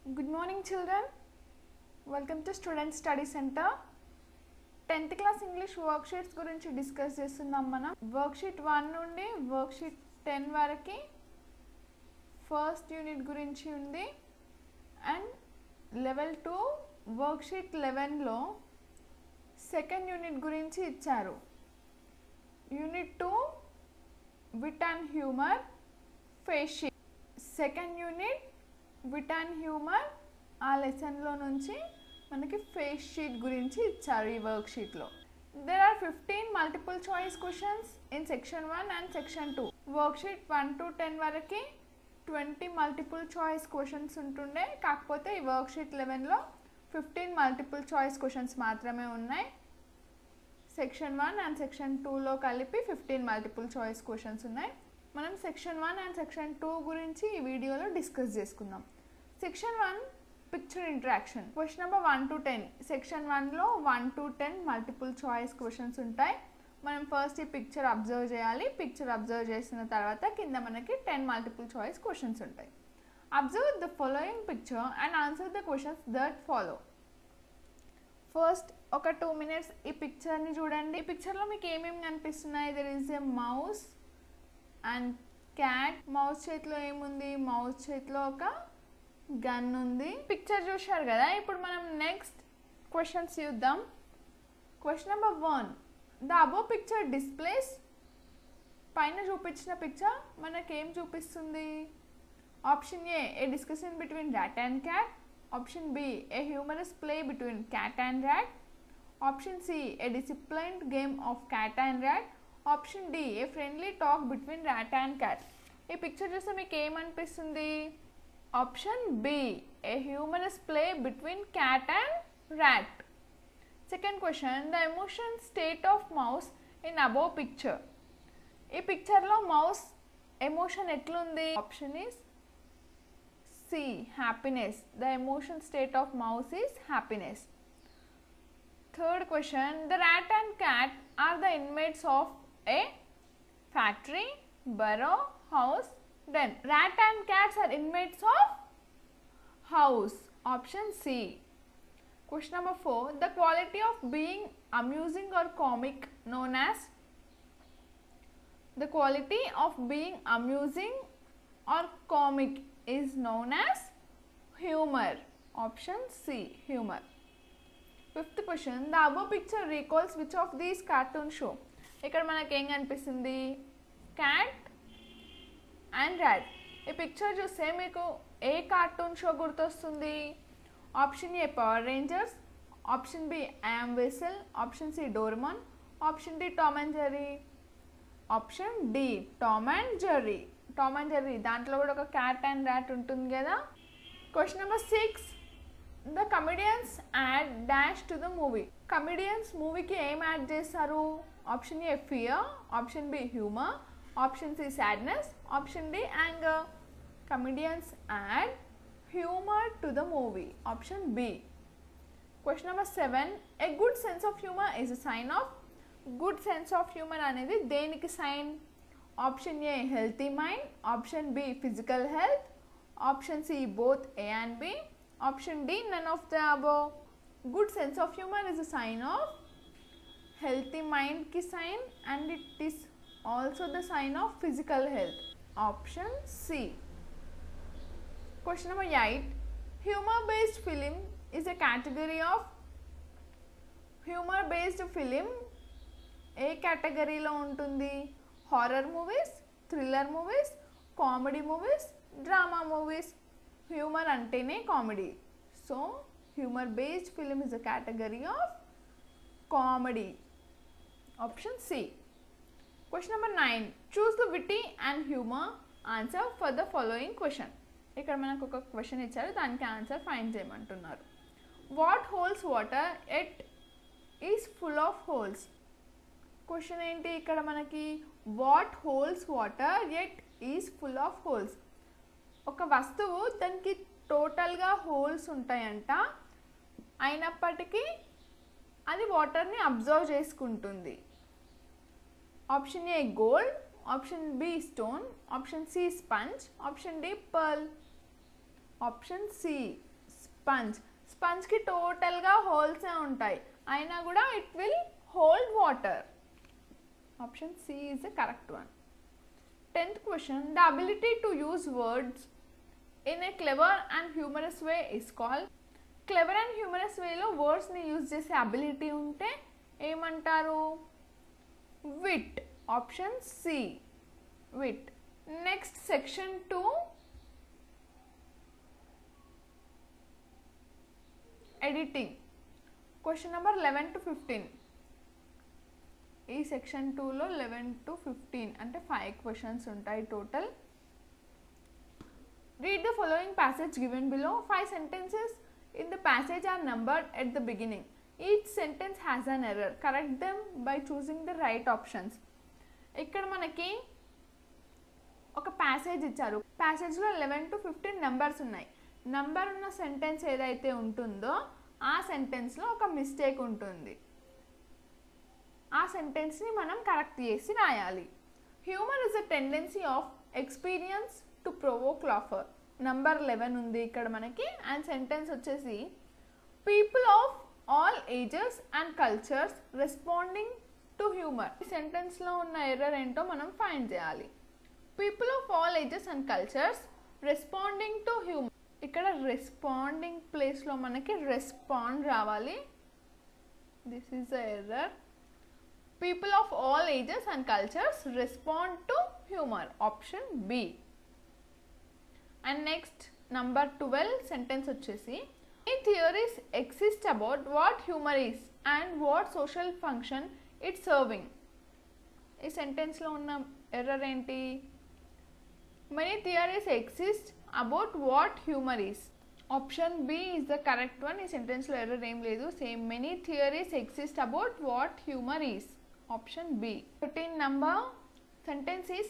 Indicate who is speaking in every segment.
Speaker 1: Good morning children. Welcome to Student Study Center. 10th class English worksheets గురించి discuss చేస్తున్నాం మనం. Worksheet 1 నుండి worksheet 10 వరకు ఫస్ట్ యూనిట్ గురించి ఉంది అండ్ లెవెల్ 2 వర్క్షీట్ 11లో సెకండ్ యూనిట్ గురించి ఇచ్చారు. Unit 2 wit and humour face sheet. Second unit wit and humour ఆ లెసన్లో నుంచి మనకి ఫేస్ షీట్ గురించి ఇచ్చారు ఈ వర్క్ షీట్లో. There are 15 multiple choice questions in section 1 and section 2. Worksheet 1 to 10 వరకు 20 multiple choice questions ఉంటుండే, కాకపోతే ఈ వర్క్షీట్ 11లో 15 multiple choice questions మాత్రమే ఉన్నాయి. సెక్షన్ 1 అండ్ సెక్షన్ 2లో కలిపి 15 multiple choice questions ఉన్నాయి. మనం సెక్షన్ 1 అండ్ సెక్షన్ 2 గురించి ఈ వీడియోలో డిస్కస్ చేసుకుందాం. Section 1 picture interaction. Question number 1 to 10. సెక్షన్ 1లో 1 to 10 మల్టిపుల్ చాయిస్ క్వశ్చన్స్ ఉంటాయి. మనం ఫస్ట్ ఈ పిక్చర్ అబ్జర్వ్ చేయాలి. పిక్చర్ అబ్జర్వ్ చేసిన తర్వాత కింద మనకి 10 మల్టిపుల్ చాయిస్ క్వశ్చన్స్ ఉంటాయి. Observe the following picture and answer the questions that follow. First ఒక 2 minutes ఈ పిక్చర్ని చూడండి. ఈ పిక్చర్లో మీకు ఏమేమి కనిపిస్తున్నాయి? There is a mouse and cat. Mouse చేతిలో ఏముంది? మౌస్ చేతిలో ఒక గన్ ఉంది. పిక్చర్ చూశారు కదా. ఇప్పుడు మనం నెక్స్ట్ క్వశ్చన్స్ చూద్దాం. Question number 1. The above picture displays. పైన చూపించిన పిక్చర్ మనకేం చూపిస్తుంది? Option A discussion between rat and cat. Option B a humorous play between cat and rat. Option C a disciplined game of cat and rat. Option D a friendly talk between rat and cat. ఈ picture చూస్తే మీకు ఏమనిపిస్తుంది? Option B a humorous play between cat and rat. Second question the emotion state of mouse in above picture. ఈ పిక్చర్లో mouse emotion ఎట్లుంది? Option is C happiness. The emotion state of mouse is happiness. Third question the rat and cat are the inmates of a factory, burrow, house, den. Rat and cats are inmates of house. Option C. Question number 4. The quality of being amusing or comic known as. The quality of being amusing or comic is known as humor. Option C. Humor. Fifth question. The above picture recalls which of these cartoon show. ఇక్కడ మనకి ఏం కనిపిస్తుంది? Cat and rat. ఈ picture చూస్తే మీకు ఏ cartoon show గుర్తొస్తుంది? Option A Power Rangers. Option B I am Weasel. Option C Doraemon. Option D Tom and Jerry. Option D Tom and Jerry. Tom and Jerry దాంట్లో కూడా ఒక క్యాట్ అండ్ rat ఉంటుంది కదా. Question number 6. The comedians add dash to the movie. Comedians మూవీకి ఏం add చేస్తారు? Option A fear. Option B humour. Option C sadness. Option D anger. Comedians add humour to the movie. Option B. Question number 7. A good sense of humour is a sign of. Good sense of humour అనేది దేనికి sign? Option A healthy mind. Option B physical health. Option C both A and B. Option D none of the above. Good sense of humor is a sign of healthy mind ki sign and it is also the sign of physical health. Option C. Question number 8. Humor based film is a category of. Humor based film ఏ కేటగిరీలో ఉంటుంది? Horror movies, thriller movies, comedy movies, drama movies. Humour అంటేనే comedy. So humour based film is a category of comedy. Option C. Question number 9. Choose the witty and humour answer for the following question. ఇక్కడ మనకు ఒక question ఇచ్చారు, దానికి answer find చేయమంటున్నారు. What holds water yet is full of holes. Question ఏంటి ఇక్కడ మనకి? What holds water yet is full of holes. ఒక వస్తువు దానికి టోటల్గా హోల్స్ ఉంటాయంట, అయినప్పటికీ అది వాటర్ని అబ్జర్వ్ చేసుకుంటుంది. Option A gold. Option B stone. Option C sponge. Option D pearl. Option C sponge. స్పంజ్కి టోటల్గా హోల్సే ఉంటాయి, అయినా కూడా it will hold water. Option C is the correct one. 10th question, the ability to use words in a clever and humorous way is called. Clever and humorous వేలో వర్డ్స్ని use చేసే ability ఉంటే ఏమంటారు? Wit. Option C, wit. Next section 2, editing. Question number 11 to 15. ఈ section 2లో 11 to 15 అంటే 5 questions ఉంటాయి total. Read the following passage given below. 5 sentences in the passage are numbered at the beginning. Each sentence has an error. Correct them by choosing the right options. ఇక్కడ మనకి ఒక passage ఇచ్చారు. ప్యాసేజ్లో 11 to 15 numbers ఉన్నాయి. Number ఉన్న sentence ఏదైతే ఉంటుందో ఆ సెంటెన్స్లో ఒక మిస్టేక్ ఉంటుంది. ఆ సెంటెన్స్ని మనం కరెక్ట్ చేసి రాయాలి. Humour is a tendency of experience to provoke laughter. Number 11 ఉంది ఇక్కడ మనకి. అండ్ సెంటెన్స్ వచ్చేసి people of all ages and cultures responding to humour. ఈ సెంటెన్స్లో ఉన్న ఎర్రర్ ఏంటో మనం ఫైండ్ చేయాలి. People of all ages and cultures responding to humour. ఇక్కడ రెస్పాండింగ్ ప్లేస్లో మనకి రెస్పాండ్ రావాలి. This is the error. People of all ages and cultures respond to humour. Option B. And next number 12 sentence వచ్చేసి ఈ theories exist about what humour is and what social function it serving. ఈ సెంటెన్స్లో ఉన్న error ఏంటి? Many theories exist about what humour is. Option B is the correct one. ఈ సెంటెన్స్లో error ఏం లేదు. Same many theories exist about what humour is. Option B. 13 number sentence is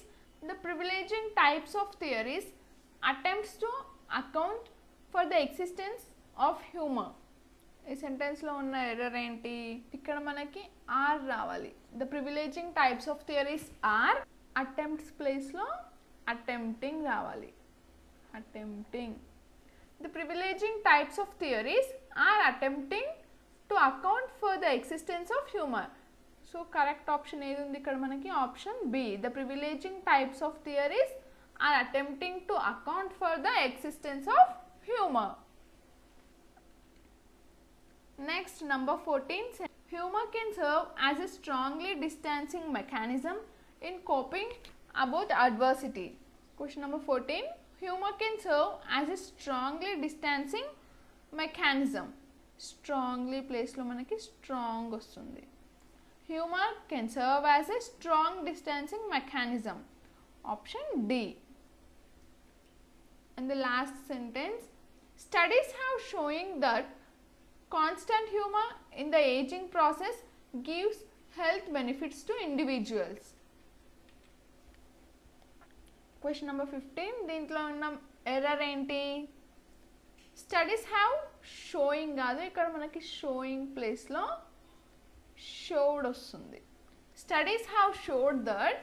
Speaker 1: the privileging types of theories attempts to account for the existence of humor. ఈ సెంటెన్స్లో ఉన్న error ఏంటి? ఇక్కడ మనకి ఆర్ రావాలి. The privileging types of theories are. Attempts ప్లేస్లో attempting రావాలి. Attempting. The privileging types of theories are attempting to account for the existence of humour. So correct option ఏది ఉంది ఇక్కడ మనకి? Option B. The privileging types of theories are attempting to account for the existence of humour. Next number 14. Humour can serve as a strongly distancing mechanism in coping about adversity. Question number 14. Humour can serve as a strongly distancing mechanism. Strongly ప్లేస్లో మనకి strong వస్తుంది. Humor can serve as a strong distancing mechanism. Option D. And the last sentence, studies have showing that constant humor in the aging process gives health benefits to individuals. Question number 15. దీంట్లో ఉన్న error ఏంటి? Studies have sowing కాదు, ఇక్కడ మనకి sowing ప్లేస్లో showed వస్తుంది. Studies have showed that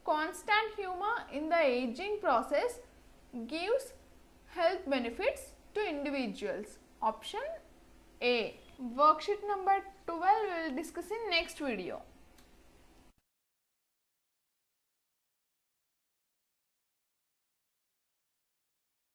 Speaker 1: constant humor in the aging process gives health benefits to individuals. Option A. Worksheet number 12 we will discuss in next video.